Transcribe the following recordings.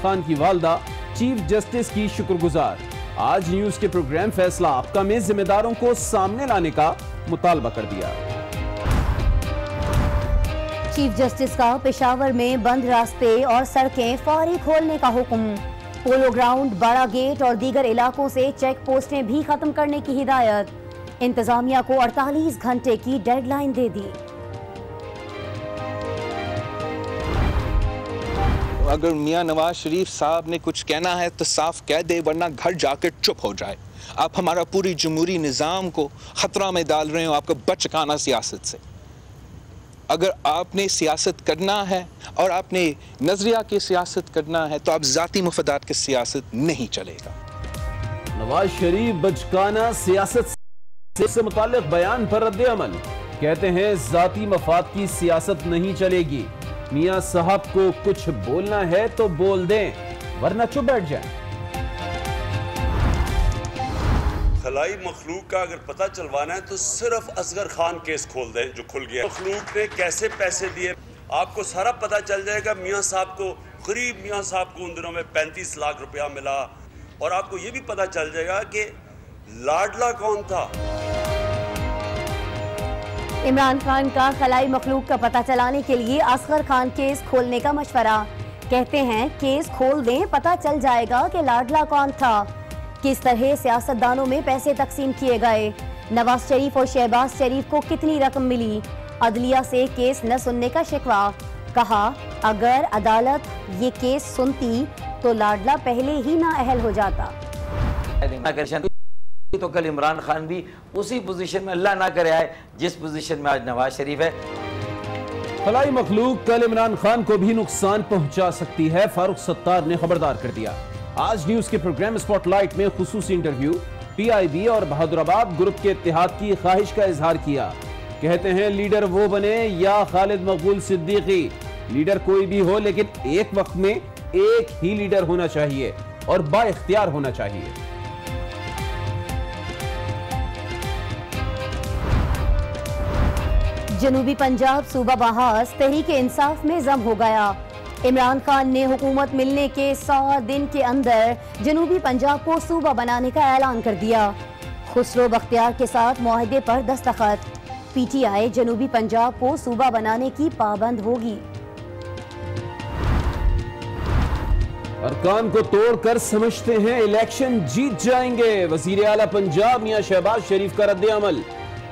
खान की वालदा chief justice की शुक्रगुजार। आज न्यूज के प्रोग्राम फैसला आपका में जिम्मेदारों को सामने लाने का मुतालबा कर दिया। चीफ जस्टिस का पेशावर में बंद रास्ते और सड़कें फौरी खोलने का हुक्म। पोलो ग्राउंड, बड़ा गेट और दीगर इलाकों से चेक पोस्टें भी खत्म करने की हिदायत। इंतजामिया को 48 घंटे की डेडलाइन दे दी। अगर मियां नवाज शरीफ साहब ने कुछ कहना है तो साफ कह दे, वरना घर जाकर चुप हो जाए। आप हमारा पूरी जमहूरी निज़ाम को खतरा में डाल रहे हो आपका बचकाना सियासत से। अगर आपने सियासत करना है और आपने नजरिया की सियासत करना है तो आप जाती मुफादात की सियासत नहीं चलेगा। नवाज शरीफ बचकाना सियासत से मुताल्लिक बयान पर रद्द अमल। कहते हैं जाती मफाद की सियासत नहीं चलेगी। मियां साहब को कुछ बोलना है तो बोल दें, वरना चुप बैठ जाएं। खलाई मखलूक का अगर पता चलवाना है तो सिर्फ असगर खान केस खोल दें जो खुल गया। मखलूक ने कैसे पैसे दिए आपको सारा पता चल जाएगा। मियां साहब को, गरीब मियां साहब को उन दिनों में 35 लाख रुपया मिला। और आपको ये भी पता चल जाएगा कि लाडला कौन था। इमरान खान का खलाई मखलूक का पता चलाने के लिए असगर खान केस खोलने का मशवरा। कहते हैं केस खोल दें, पता चल जाएगा कि लाडला कौन था, किस तरह सियासतदानों में पैसे तकसीम किए गए, नवाज शरीफ और शहबाज शरीफ को कितनी रकम मिली। अदलिया से केस न सुनने का शिकवा। कहा अगर अदालत ये केस सुनती तो लाडला पहले ही ना अहल हो जाता। तो कल इमरान खान भी उसी पोजीशन में, अल्लाह ना करे आए, जिस पोजीशन में आज नवाज शरीफ है। खलाई मखलूक कल इमरान खान को भी नुकसान पहुंचा सकती है, फारूक सत्तार ने खबरदार कर दिया। आज न्यूज के प्रोग्राम स्पॉटलाइट में खुसूसी इंटरव्यू। पीआईबी और बहादुराबाद ग्रुप के इत्तेहाद की ख्वाहिश का इजहार किया। कहते हैं लीडर वो बने या खालिद मकबूल सिद्दीकी, लीडर कोई भी हो लेकिन एक वक्त में एक ही लीडर होना चाहिए और बाइख्तियार होना चाहिए। जनूबी पंजाब सूबा बहास तहरीके इंसाफ में जम हो गया। इमरान खान ने हुकूमत मिलने के 100 दिन के अंदर जनूबी पंजाब को सूबा बनाने का ऐलान कर दिया। खुसरो बख्तियार के साथ मुआहदे पर दस्तखत। पीटीआई जनूबी पंजाब को सूबा बनाने की पाबंद होगी। अरकान को तोड़कर समझते हैं इलेक्शन जीत जाएंगे। वजीर आला पंजाब मियां शहबाज शरीफ का रद्द अमल।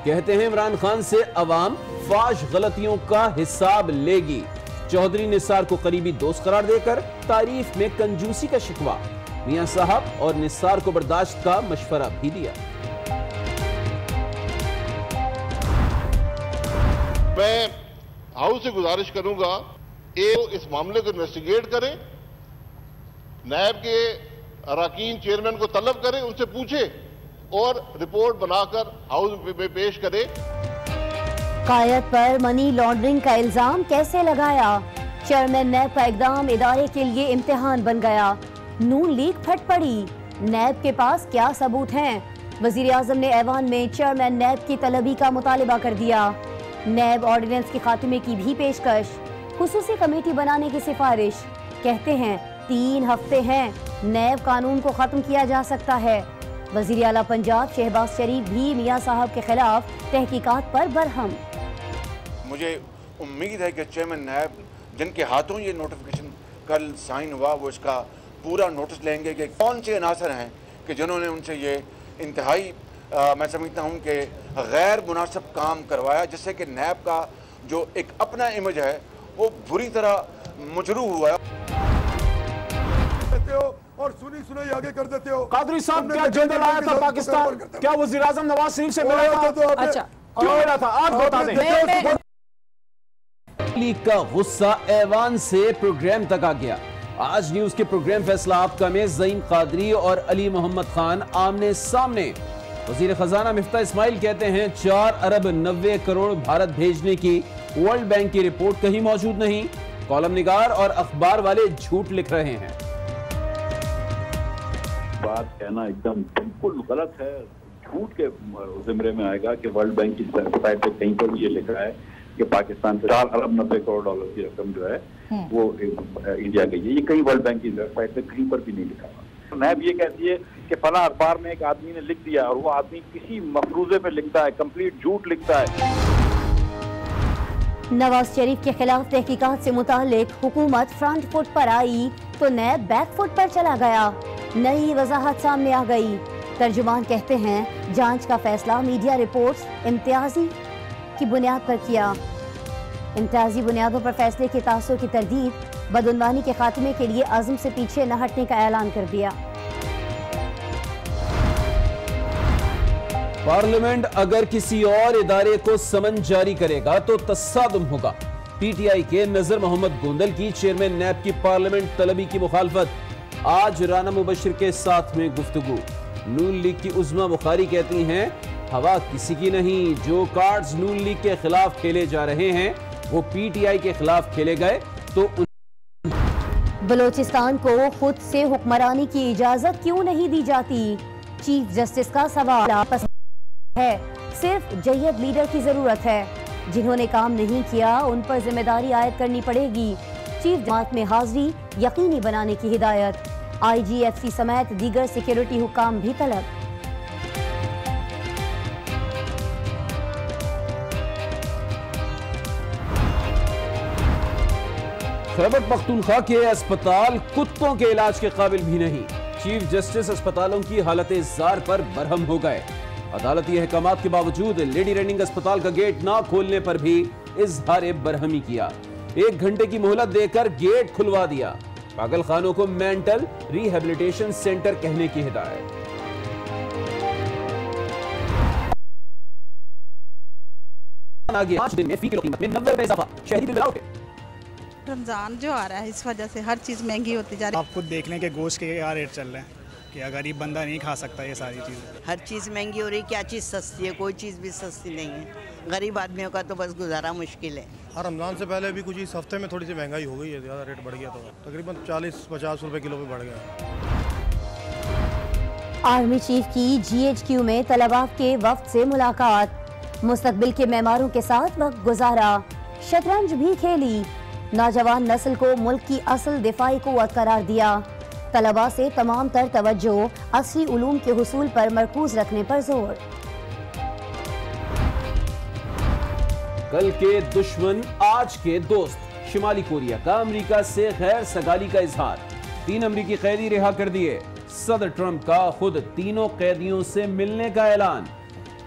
कहते हैं इमरान खान से अवाम फाश गलतियों का हिसाब लेगी। चौधरी निसार को करीबी दोस्त करार देकर तारीफ में कंजूसी का शिकवा। मियां साहब और निसार को बर्दाश्त का मशवरा भी दिया। मैं हाउस से गुजारिश करूंगा इस मामले को इन्वेस्टिगेट करें, नायब के अराकीन चेयरमैन को तलब करें, उनसे पूछे और रिपोर्ट बनाकर हाउस में पेश करे। कायद पर मनी लॉन्ड्रिंग का इल्जाम कैसे लगाया? चेयरमैन नैब का इकदाम इदारे के लिए इम्तिहान बन गया। नून लीग फट पड़ी। नैब के पास क्या सबूत हैं? वजीर आजम ने ऐवान में चेयरमैन नैब की तलबी का मुतालिबा कर दिया। नैब ऑर्डिनेंस के खात्मे की भी पेशकश। खुसूसी कमेटी बनाने की सिफारिश। कहते हैं 3 हफ्ते हैं, नैब कानून को खत्म किया जा सकता है। वजीर आला पंजाब शहबाज शरीफ भी मियां साहब के खिलाफ तहकीकात पर बरहम। मुझे उम्मीद है कि चेयरमैन नैब जिनके हाथों ये नोटिफिकेशन कल साइन हुआ वो इसका पूरा नोटिस लेंगे कि कौन से अनासर हैं कि जिन्होंने उनसे ये इंतहाई मैं समझता हूँ कि गैर मुनासिब काम करवाया, जिससे कि नैब का जो एक अपना इमेज है वो बुरी तरह मुजरू हुआ और सुनी सुनाई आगे कर देते हो। कादरी साहब क्या जनरल आया था पाकिस्तान, क्या वज़ीर आज़म नवाज शरीफ से मिला था? अच्छा क्यों मिला था आज बता दें। लीग का गुस्सा ऐवान से प्रोग्राम तक आ गया। आज न्यूज के प्रोग्राम फैसला आपका में ज़ईम कादरी और अली मोहम्मद खान आमने सामने। वजीर खजाना मिफ्ता इस्माइल कहते हैं 4 अरब 90 करोड़ भारत भेजने की वर्ल्ड बैंक की रिपोर्ट कहीं मौजूद नहीं। कॉलम निगार और अखबार वाले झूठ लिख रहे हैं। बात कहना एकदम बिल्कुल गलत है, झूठ के जिम्रे में आएगा कि वर्ल्ड बैंक की वेबसाइट पे कहीं पर भी ये लिखा है। कि पाकिस्तान से 4 अरब 90 करोड़ डॉलर की रकम जो है वो इंडिया गई है। ये कहीं वर्ल्ड बैंक की वेबसाइट पे कहीं पर भी नहीं लिखा हुआ। नैब ये कहती है कि फला अखबार में एक आदमी ने लिख दिया और वो आदमी किसी मफरूजे पे लिखता है, कंप्लीट झूठ लिखता है। नवाज शरीफ के खिलाफ तहकीकात से मुतालिक हुकूमत फ्रंट फुट पर आई तो नैब बैक फुट पर चला गया। नई वजाहत सामने आ गई। तर्जुमान कहते हैं जांच का फैसला मीडिया रिपोर्ट्स इम्तियाजी की बुनियाद पर किया। इम्तियाजी बुनियादों पर फैसले के तासुर की तरदीद, बदउनवानी के खात्मे के लिए अज़्म से पीछे न हटने का ऐलान कर दिया। पार्लियामेंट अगर किसी और इदारे को समन जारी करेगा तो तसादुम होगा। पीटीआई के नजर मोहम्मद गोंदल की चेयरमैन नैब की पार्लियामेंट तलबी की मुखालफत। आज राना मुबशिर के साथ में गुफ्तगू। नून लीग की उज़्मा बुखारी कहती हैं हवा किसी की नहीं, जो कार्ड्स नून लीग के खिलाफ खेले जा रहे हैं वो पीटीआई के खिलाफ खेले गए तो बलोचिस्तान को खुद से हुक्मरानी की इजाजत क्यों नहीं दी जाती? चीफ जस्टिस का सवाल है। सिर्फ जय्यद लीडर की जरूरत है। जिन्होंने काम नहीं किया उन पर जिम्मेदारी आयद करनी पड़ेगी। चीफ जमात में हाजिरी यकीनी बनाने की हिदायत। IGFC समेत दीगर सिक्योरिटी हुकाम भी तलब। खैबर पख्तूनख्वा के अस्पताल कुत्तों के इलाज के काबिल भी नहीं। चीफ जस्टिस अस्पतालों की हालत जार पर बरहम हो गए। अदालती अहकामात के बावजूद लेडी रेनिंग अस्पताल का गेट ना खोलने पर भी इजहार बरहमी किया। 1 घंटे की मोहलत देकर गेट खुलवा दिया। पागल खानों को मेंटल रिहेबिलिटेशन सेंटर कहने की हिदायत। आगे 5 दिन में फी किलो कीमत में 90 रुपए इजाफा। शहरी बिल लगाओगे। रमजान जो आ रहा है इस वजह से हर चीज़ महंगी होती जा रही है। आप खुद देख लें कि गोश्त के क्या रेट चल रहे हैं कि गरीब बंदा नहीं खा सकता ये सारी चीज़ें। हर चीज़ महंगी हो रही, क्या चीज़ सस्ती है? कोई चीज़ भी सस्ती नहीं है। गरीब आदमियों का तो बस गुजारा मुश्किल है। और रमज़ान से पहले भी कुछ इस हफ्ते में थोड़ी सी महंगाई हो गई है, ज़्यादा रेट बढ़ गया, तो तकरीबन 40-50 रुपए किलो पे बढ़ गया। आर्मी चीफ की GHQ में तलबा के वफ्द से मुलाकात। मुस्तकबिल के मेमारों के साथ वक्त गुजारा। शतरंज भी खेली। नौजवान नस्ल को मुल्क की असल दिफाई कुव्वत करार दिया। तलबा से तमाम तर तवज्जो असली उलूम के हुसूल पर मरकूज रखने पर जोर। कल के दुश्मन आज के दोस्त। शिमाली कोरिया का अमेरिका से गैर सगाली का इजहार। 3 अमेरिकी कैदी रिहा कर दिए। सदर ट्रंप का खुद तीनों कैदियों से मिलने का ऐलान।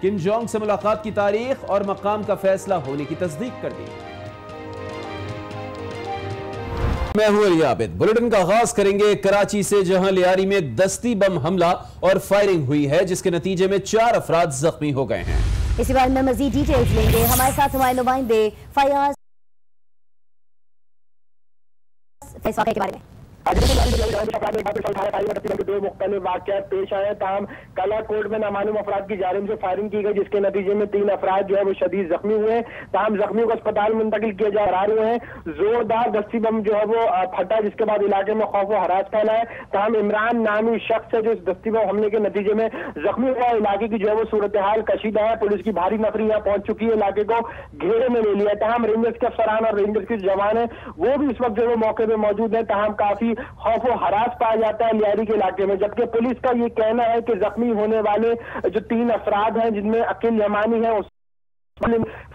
किम जोंग से मुलाकात की तारीख और मकाम का फैसला होने की तस्दीक कर दी। मैं हूं अली आबिद। बुलेटिन का आगाज करेंगे कराची से, जहां लियारी में दस्ती बम हमला और फायरिंग हुई है, जिसके नतीजे में 4 अफराद जख्मी हो गए हैं। इसी बारे में मजीद डिटेल्स लेंगे। हमारे साथ हमारे नुमाइंदे फयाज के बारे में। दो मुख्तलिफ वाक़यात पेश आए। ताहम कला कोर्ट में नामालूम अफराद की जानिब से फायरिंग की गई, जिसके नतीजे में 3 अफराद जो है वो शदीद जख्मी हुए। ताहम जख्मियों को अस्पताल मुंतकिल किया जा रहा है। जोरदार दस्ती बम जो है वो फटा, जिसके बाद इलाके में खौफ व हरास फैला है। ताहम इमरान नामी शख्स है जो इस दस्ती बम हमले के नतीजे में जख्मी हुआ। इलाके की जो है वो सूरत हाल कशीदा है। पुलिस की भारी नफरी यहाँ पहुंच चुकी है, इलाके को घेरे में ले लिया। ताहम रेंजर्स के अफसरान और रेंजर्स के जवान है वो भी इस वक्त जो है मौके पर मौजूद है। ताहम काफी खौफ व हरास पाया जाता है लियारी के इलाके में, जबकि पुलिस का ये कहना है कि जख्मी होने वाले जो 3 अफराद हैं, जिनमें अकील यमानी है,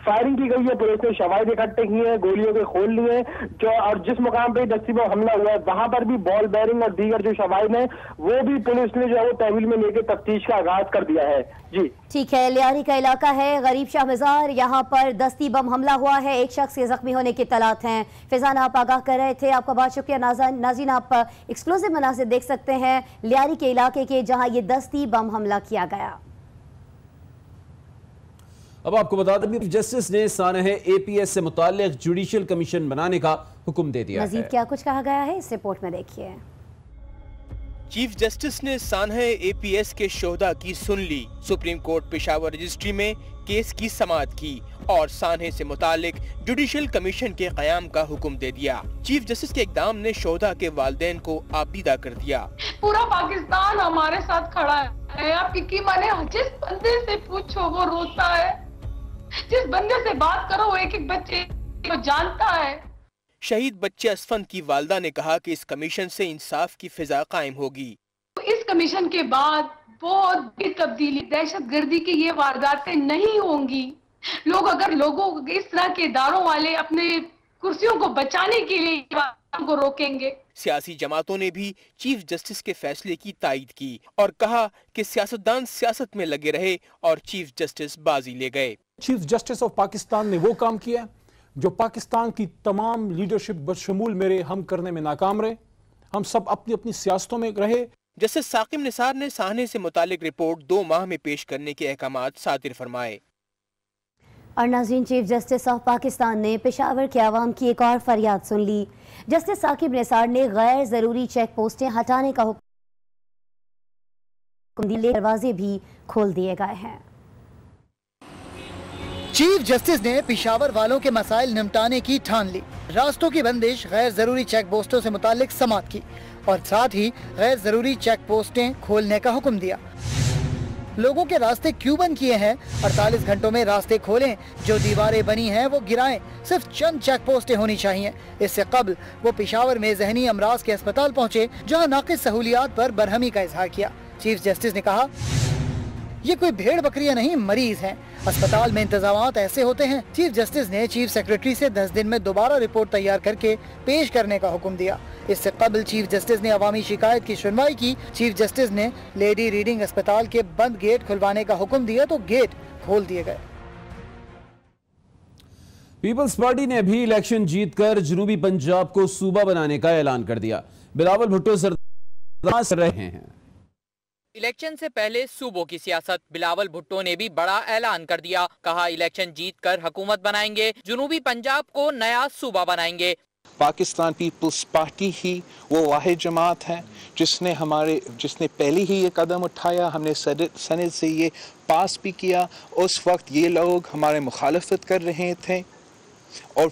फायरिंग की गई है। पुलिस ने शवाहिद इकट्ठे किए हैं, गोलियों के खोल लिए जो, और जिस मुकाम पे दस्ती बम हमला हुआ है वहां पर भी बॉल बेयरिंग और दीगर जो शवाहिद हैं वो भी पुलिस ने जो है वो तहवील में लेकर तफ्तीश का आगाज कर दिया है। जी ठीक है, लियारी का इलाका है, गरीब शाह मजार। यहाँ पर दस्ती बम हमला हुआ है, 1 शख्स के जख्मी होने की तलात हैं। फिजान आप आगाह कर रहे थे, आपका बहुत शुक्रिया। नाज़रीन आप एक्सक्लूसिव मनाज़िर देख सकते हैं लियारी के इलाके के, जहाँ ये दस्ती बम हमला किया गया। अब आपको बता दें चीफ जस्टिस ने सानह APS से मुताल्लिक जुडिशियल कमीशन बनाने का हुक्म दे दिया है। मजीद क्या कुछ कहा गया है इस रिपोर्ट में देखिए। चीफ जस्टिस ने सानह APS के शोहदा की सुन ली। सुप्रीम कोर्ट पेशावर रजिस्ट्री में केस की समाअत की और सानह से मुतालिक जुडिशियल कमीशन के क़याम का हुक्म दे दिया। चीफ जस्टिस के इक़दाम ने शोहदा के वालिदैन को आबदीदा कर दिया। पूरा पाकिस्तान हमारे साथ खड़ा है। आप की माने जिस बंदे से पूछो वो रोता है, जिस बंदे से बात करो वो एक एक बच्चे को जानता है। शहीद बच्चे असफंद की वालिदा ने कहा कि इस कमीशन से इंसाफ की फिजा कायम होगी। इस कमीशन के बाद बहुत बड़ी तब्दीली, दहशतगर्दी की ये वारदातें नहीं होंगी। लोग अगर लोगों इस तरह के इदारों वाले अपने कुर्सियों को बचाने के लिए को रोकेंगे। सियासी जमातों ने भी चीफ जस्टिस के फैसले की तायद की और कहा कि सियासतदान सियासत में लगे रहे और चीफ जस्टिस बाजी ले गए। चीफ जस्टिस ऑफ पाकिस्तान ने वो काम किया जो पाकिस्तान की तमाम लीडरशिप बशमूल मेरे हम करने में नाकाम रहे। हम सब अपनी अपनी सियासतों में रहे। जस्टिस साकिब निसार ने साहने से मुतालिक रिपोर्ट 2 माह में पेश करने के अहकामात सादिर फरमाए। और नाज़रीन, चीफ जस्टिस ऑफ पाकिस्तान ने पेशावर के आवाम की एक और फरियाद सुन ली। जस्टिस साकिब निसार ने गैर जरूरी चेक पोस्टें हटाने का हुक्म दिए, दरवाजे भी खोल दिए गए हैं। चीफ जस्टिस ने पेशावर वालों के मसाइल निपटाने की ठान ली। रास्तों की बंदिश, गैर जरूरी चेक पोस्टों से मुतालिक समाअत की और साथ ही गैर जरूरी चेक पोस्टें खोलने का हुक्म दिया। लोगों के रास्ते क्यों बंद किए हैं? 48 घंटों में रास्ते खोलें। जो दीवारें बनी हैं वो गिराएं। सिर्फ चंद चेक पोस्टें होनी चाहिए। इससे कबल वो पेशावर में जहनी अमराज के अस्पताल पहुँचे, जहाँ नाक़िस सहूलियात पर बरहमी का इजहार किया। चीफ जस्टिस ने कहा, ये कोई भेड़ बकरियां नहीं, मरीज हैं। अस्पताल में इंतजामात ऐसे होते हैं। चीफ जस्टिस ने चीफ सेक्रेटरी से 10 दिन में दोबारा रिपोर्ट तैयार करके पेश करने का हुक्म दिया। इससे कबल चीफ जस्टिस ने अवामी शिकायत की सुनवाई की। चीफ जस्टिस ने लेडी रीडिंग अस्पताल के बंद गेट खुलवाने का हुक्म दिया तो गेट खोल दिए गए। पीपल्स पार्टी ने भी इलेक्शन जीतकर जनूबी पंजाब को सूबा बनाने का ऐलान कर दिया। बिलावल भुट्टो सरदार रहे हैं। इलेक्शन से पहले सूबों की सियासत, बिलावल भुट्टो ने भी बड़ा ऐलान कर दिया। कहा, इलेक्शन जीतकर हुकूमत बनाएंगे, जनूबी पंजाब को नया सूबा बनाएंगे। पाकिस्तान पीपल्स पार्टी ही वो वाहिद जमात है जिसने पहले ही ये कदम उठाया। हमने सेनेट से ये पास भी किया। उस वक्त ये लोग हमारे मुखालफत कर रहे थे और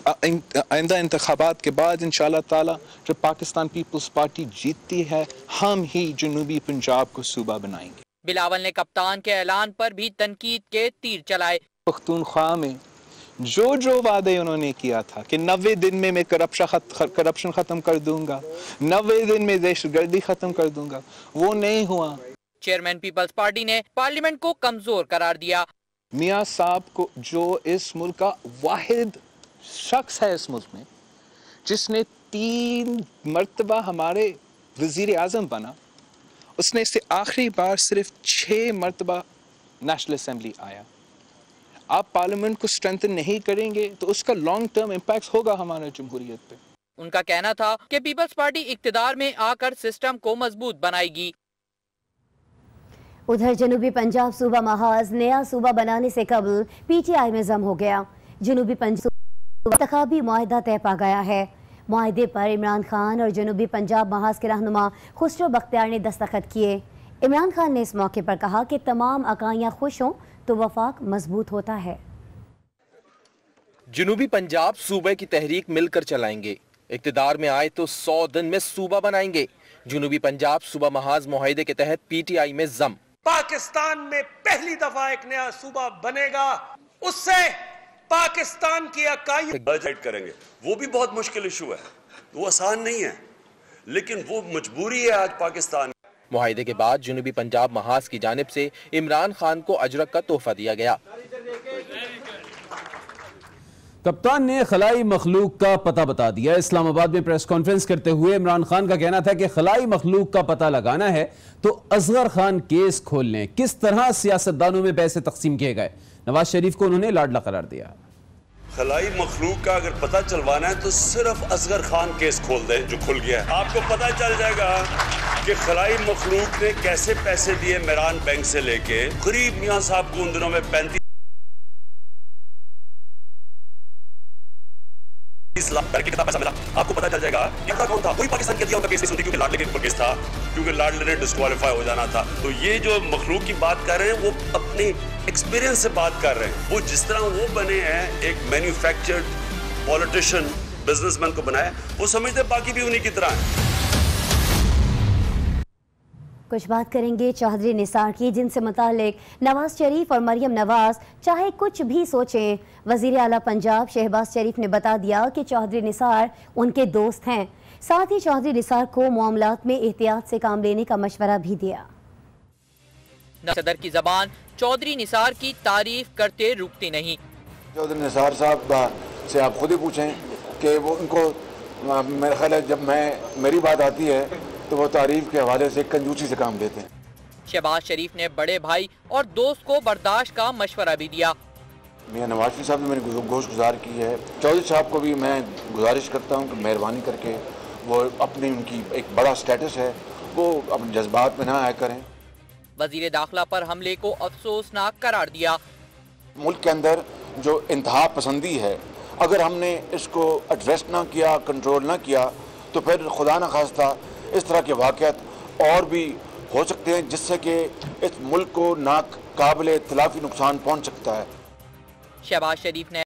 आइंदा इंतखाबात के बाद इंशाअल्लाह ताला जब पाकिस्तान पीपल्स पार्टी जीतती है, हम ही जनूबी पंजाब को सूबा बनाएंगे। बिलावल ने कप्तान के ऐलान पर भी तनकीद के तीर चलाए। पख्तूनख्वा में जो वादे उन्होंने किया था कि 90 दिन में मैं करप्शन खत्म कर दूंगा, 90 दिन में दहशतगर्दी खत्म कर दूंगा, वो नहीं हुआ। चेयरमैन पीपल्स पार्टी ने पार्लियामेंट को कमजोर करार दिया। मियां साहब को, जो इस मुल्क का वाहिद शख्स है इस मुल्क में जिसने 3 मरतबा हमारे वजीर आजम बना, उसने इससे आखिरी बार सिर्फ 6 मरतबा नेशनल असेंबली आया। आप पार्लियामेंट को स्ट्रेंथन नहीं करेंगे तो उसका लॉन्ग टर्म इम्पैक्ट होगा हमारे जमहूरियत पे। उनका कहना था कि पीपल्स पार्टी इक्तिदार में आकर सिस्टम को मजबूत बनाएगी। उधर जनूबी पंजाब सूबा महाज नया सूबा बनाने से कबल PTI में जम हो गया। जनूबी पंजाब इंतखाबी मुआहदा तय पा गया है। मुआहदे पर इमरान खान और जनूबी पंजाब महाज के रहनुमा खुसरो बख्तियार ने दस्तखत किए। इमरान खान ने इस मौके पर कहा कि तमाम अकाइयां खुश हों तो वफाक मजबूत होता है। जनूबी पंजाब सूबे की तहरीक मिलकर चलाएंगे। इक्तिदार में आए तो 100 दिन में सूबा बनाएंगे। जनूबी पंजाब सूबा महाज मुआहदे के तहत PTI में जम। पाकिस्तान में पहली दफा एक नया सूबा बनेगा, उससे पाकिस्तान की इकाई बजट करेंगे। वो भी बहुत मुश्किल इशू है, वो आसान नहीं है, लेकिन वो मजबूरी है आज पाकिस्तान। मुआहदे के बाद जनूबी पंजाब महाज की जानिब से इमरान खान को अजरक का तोहफा दिया गया। कप्तान ने खलाई मखलूक का पता बता दिया। इस्लामाबाद में प्रेस कॉन्फ्रेंस करते हुए इमरान खान का कहना था कि खलाई मखलूक का पता लगाना है तो असगर खान केस खोल लें। किस तरह सियासतदानों में पैसे तकसीम किए गए, नवाज शरीफ को उन्होंने लाडला करार दिया। खलाई मखलूक का अगर पता चलवाना है तो सिर्फ असगर खान केस खोल दें जो खुल गया है। आपको पता चल जाएगा कि खलाई मखलूक ने कैसे पैसे दिए मेरान बैंक से लेके गरीब मियां साहब को उन दिनों में 35 लाख कितना पैसा मिला। आपको पता चल जाएगा कितना कौन था। कोई पाकिस्तान के दिया उनका केस नहीं सुनती क्योंकि लाडले के ऊपर केस था, क्योंकि लाडले ने डिस्क्वालीफाई हो जाना था। तो ये जो मखलूक की बात कर रहे हैं वो अपनी एक्सपीरियंस से बात कर रहे हैं। वो जिस तरह वो बने हैं एक मैन्युफैक्चर्ड पॉलिटिशियन बिजनेसमैन को बनाया, वो समझते बाकी भी उन्हीं की तरह है। कुछ बात करेंगे चौधरी निसार की, जिनसे मुतालिक नवाज शरीफ और मरियम नवाज चाहे कुछ भी सोचें, वजीर आला पंजाब शहबाज शरीफ ने बता दिया कि चौधरी निसार उनके दोस्त हैं। साथ ही चौधरी निसार को मामलात में एहतियात से काम लेने का मशवरा भी दिया। सदर की जबान चौधरी निसार की तारीफ करते रुकती नहीं। चौधरी निसार साहब से आप खुद ही पूछें कि वो उनको मेरा ख्याल है जब मेरी बात आती है तो वो तारीफ के हवाले से कंजूसी से काम लेते हैं। शहबाज शरीफ ने बड़े भाई और दोस्त को बर्दाश्त का मशवरा भी दिया। मियां नवाज शरीफ साहब ने मेरी गोश गुजार की है। चौधरी साहब को भी मैं गुजारिश करता हूँ कि मेहरबानी करके वो अपनी उनकी एक बड़ा स्टेटस है वो अपने जज्बात में ना आया करें। वजीर दाखिला पर हमले को अफसोसनाक करार दिया। मुल्क के अंदर जो इंतहा पसंदी है, अगर हमने इसको एड्रेस ना किया, कंट्रोल ना किया, तो फिर खुदा न खास्ता इस तरह के वाक़यात और भी हो सकते हैं जिससे कि इस मुल्क को नाकाबिले इत्तलाफी नुकसान पहुँच सकता है। शहबाज शरीफ ने